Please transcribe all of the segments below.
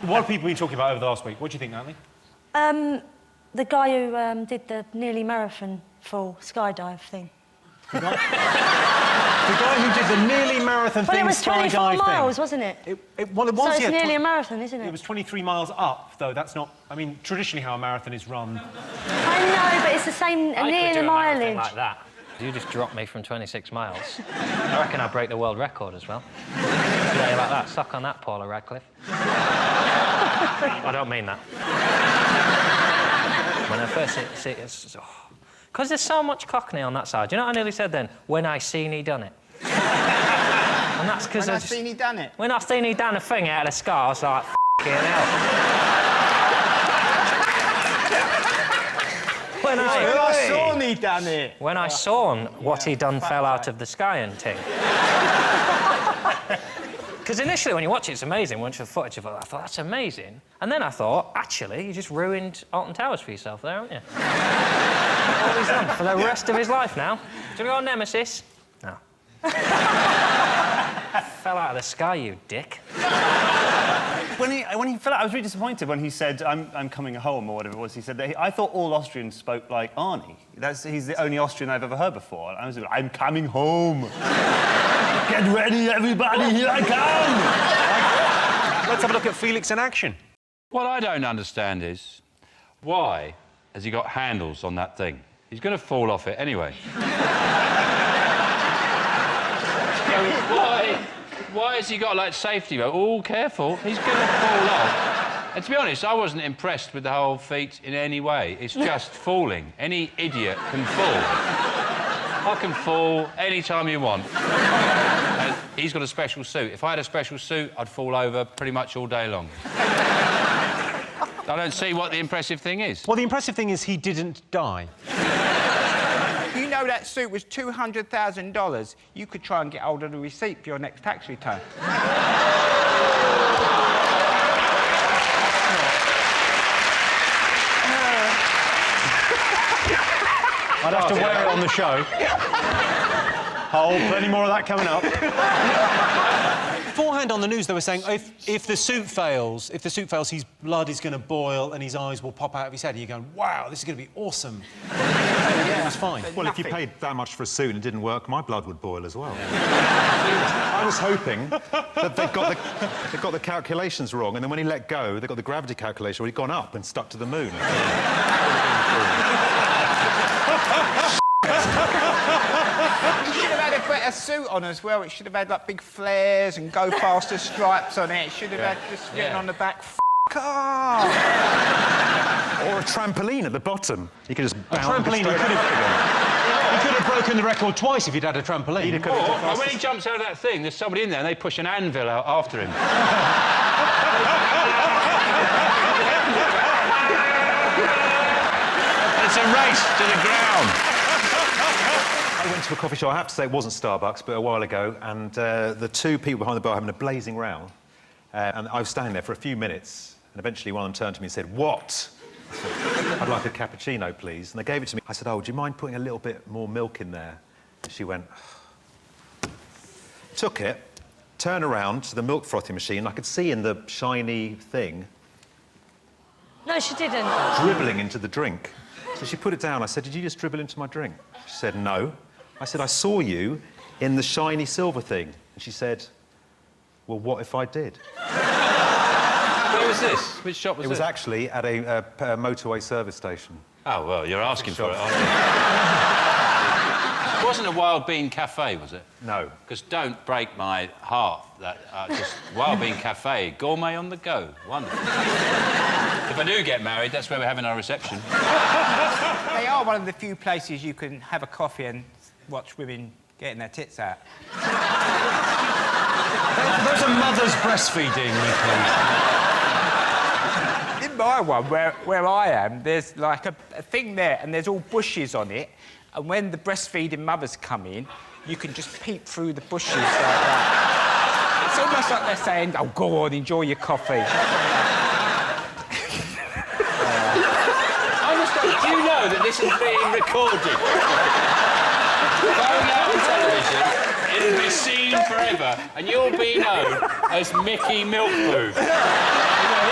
What have people been talking about over the last week? What do you think, Natalie? The guy who did the nearly marathon full skydive thing. The guy who did the nearly marathon thing, Well, it was 24 miles, thing. wasn't it? Well, it was, so it's yeah, nearly a marathon, isn't it? It was 23 miles up, though. That's not... I mean, traditionally how a marathon is run. I know, but it's the same, near the mileage. Like that. You just dropped me from 26 miles. I reckon I'll break the world record as well. Yeah, like that. Suck on that, Paula Radcliffe. I don't mean that. When I first see it, because there's so much cockney on that side. You know what I nearly said then? When I seen he done it. And that's because When I seen he done it. When I seen he done a thing out of the sky, I was like, f***ing hell. When I saw he done it. When I saw what he done fell out of the sky and ting. Because initially, when you watch it, it's amazing. Once the footage of it, I thought, that's amazing. And then I thought, actually, you just ruined Alton Towers for yourself there, haven't you? All he's done for the rest of his life now. Do you want to go on Nemesis? No. Fell out of the sky, you dick. When he fell out, I was really disappointed when he said, I'm coming home, or whatever it was. He said that I thought all Austrians spoke like Arnie. He's the only Austrian I've ever heard before. I was like, I'm coming home. Get ready, everybody, here I come! Let's have a look at Felix in action. What I don't understand is, why has he got handles on that thing? He's going to fall off it anyway. Why has he got, like, safety belt? Oh, careful, he's going to fall off. And to be honest, I wasn't impressed with the whole feat in any way. It's just falling. Any idiot can fall. I can fall any time you want. And he's got a special suit. If I had a special suit, I'd fall over pretty much all day long. I don't see what the impressive thing is. Well, the impressive thing is he didn't die. You know that suit was $200,000. You could try and get hold of the receipt for your next tax return. I'd have to wear it on the show. Plenty more of that coming up. Beforehand on the news, they were saying if the suit fails, his blood is going to boil and his eyes will pop out of his head. And you're going, wow, this is going to be awesome. Yeah, it was fine. Well, if you paid that much for a suit and it didn't work, my blood would boil as well. I was hoping that they'd got the calculations wrong, and then when he let go, they got the gravity calculation where he'd gone up and stuck to the moon. You should have had a better suit on as well. It should have had, like, big flares and go faster stripes on it. It should have had just written on the back, F*** off. Or a trampoline at the bottom. You could just bounce. A trampoline, he could have broken the record twice if he'd had a trampoline. Or when he jumps out of that thing, there's somebody in there and they push an anvil out after him. It's a race to the ground. I went to a coffee shop, I have to say it wasn't Starbucks, but a while ago, and the two people behind the bar having a blazing row. And I was standing there for a few minutes, and eventually one of them turned to me and said, "What?" I said, "I'd like a cappuccino, please." And they gave it to me. I said, "Oh, do you mind putting a little bit more milk in there?" She went... Took it, turned around to the milk frothing machine. I could see in the shiny thing... No, she didn't. Dribbling into the drink. So she put it down. I said, "Did you just dribble into my drink?" She said, "No." I said, "I saw you in the shiny silver thing." And she said, "Well, what if I did?" Where was this? Which shop was it? It was actually at a motorway service station. Oh, well, you're asking for it, aren't you? It wasn't a Wild Bean Cafe, was it? No. Because don't break my heart. That just Wild Bean Cafe, gourmet on the go. Wonderful. If I do get married, that's where we're having our reception. They are one of the few places you can have a coffee and watch women getting their tits out. Those are mothers breastfeeding, Nicholas. In my one, where I am, there's like a thing there and there's all bushes on it, and when the breastfeeding mothers come in, you can just peep through the bushes like that. It's almost like they're saying, "Oh, go on, enjoy your coffee." Do you know that this is being recorded? Going out on television, it'll be seen forever, and you'll be known as Mickey Milkboob. You know,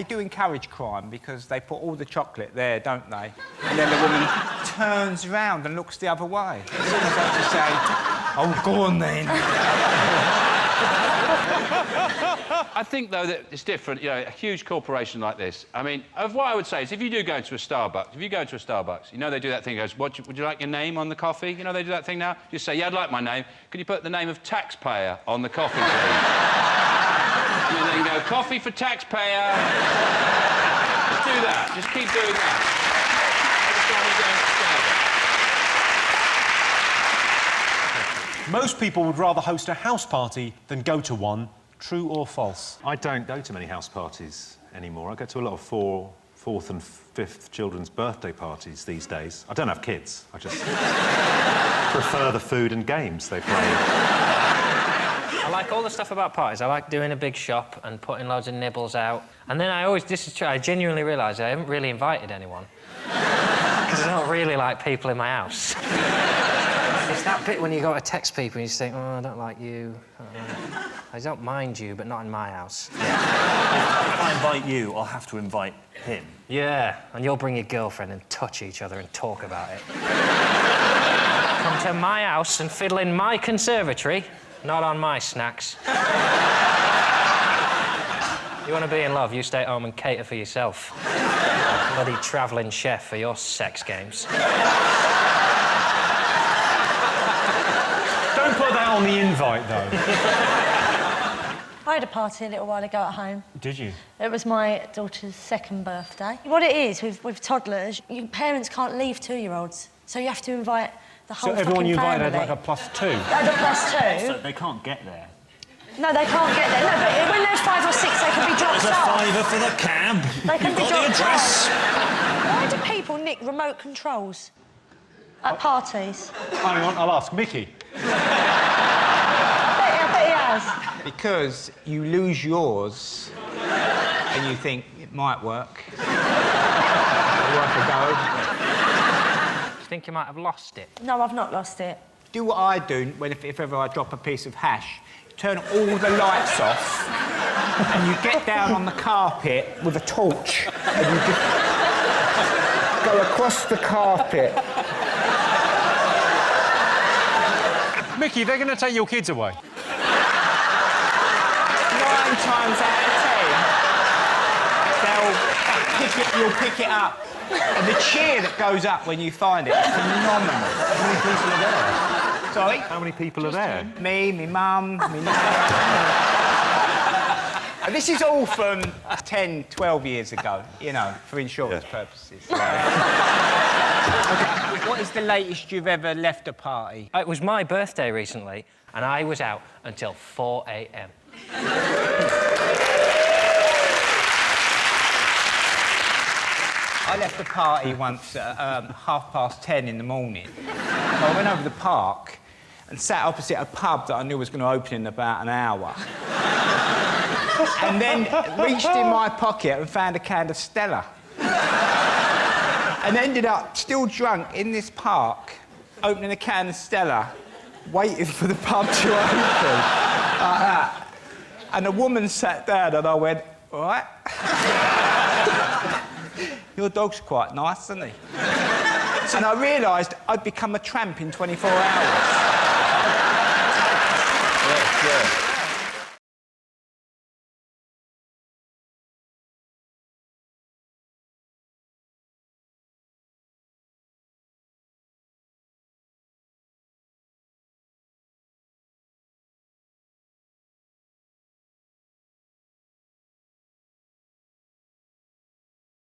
they do encourage crime because they put all the chocolate there, don't they? And then the woman turns round and looks the other way. As soon as I just say, oh, go on then. I think, though, that it's different. You know, a huge corporation like this. I mean, what I would say is if you do go into a Starbucks, you know they do that thing, goes, would you like your name on the coffee? You know they do that thing now? Just say, yeah, I'd like my name. Could you put the name of taxpayer on the coffee, please? And then go, coffee for taxpayer. Just do that. Just keep doing that. Every time you go into Starbucks. Most people would rather host a house party than go to one. True or false? I don't go to many house parties anymore. I go to a lot of fourth and fifth children's birthday parties these days. I don't have kids. I just prefer the food and games they play. I like all the stuff about parties. I like doing a big shop and putting loads of nibbles out. And then this is true, I genuinely realise I haven't really invited anyone. Because I don't really like people in my house. It's that bit when you go to text people and you just think, oh, I don't like you. I don't mind you, but not in my house. If I invite you, I'll have to invite him. Yeah, and you'll bring your girlfriend and touch each other and talk about it. Come to my house and fiddle in my conservatory, not on my snacks. You want to be in love, you stay at home and cater for yourself. Bloody travelling chef for your sex games. Don't put that on the invite, though. I had a party a little while ago at home. Did you? It was my daughter's second birthday. What it is with toddlers, your parents can't leave 2-year-olds, so you have to invite the whole So everyone you fucking invited family. had like a +2? Had a +2. So they can't get there. No, they can't get there. No, but when there's 5 or 6, they can be dropped There's a off. £5 for the cab. They can You've be got the dropped address. off. Why do people nick remote controls at parties? Hang on, I'll ask Mickey. I bet he has. Because you lose yours and you think it might work. Worth a go. Do you think you might have lost it? No, I've not lost it. Do what I do if ever I drop a piece of hash. Turn all the lights off and you get down on the carpet with a torch and you just go across the carpet. Mickey, they're going to take your kids away. 9 times out of 10, you'll pick it up. And the cheer that goes up when you find it is phenomenal. How many people are there? Sorry? How many people are there? Me, my mum, my And this is all from 10, 12 years ago, you know, for insurance purposes. What is the latest you've ever left a party? It was my birthday recently, and I was out until 4 a.m. I left a party once at 10:30 in the morning. I went over to the park and sat opposite a pub that I knew was going to open in about an hour. And then reached in my pocket and found a can of Stella. And ended up, still drunk, in this park, opening a can of Stella, waiting for the pub to open, like that. And a woman sat down and I went, all right. Your dog's quite nice, isn't he? And I realised I'd become a tramp in 24 hours. Yeah.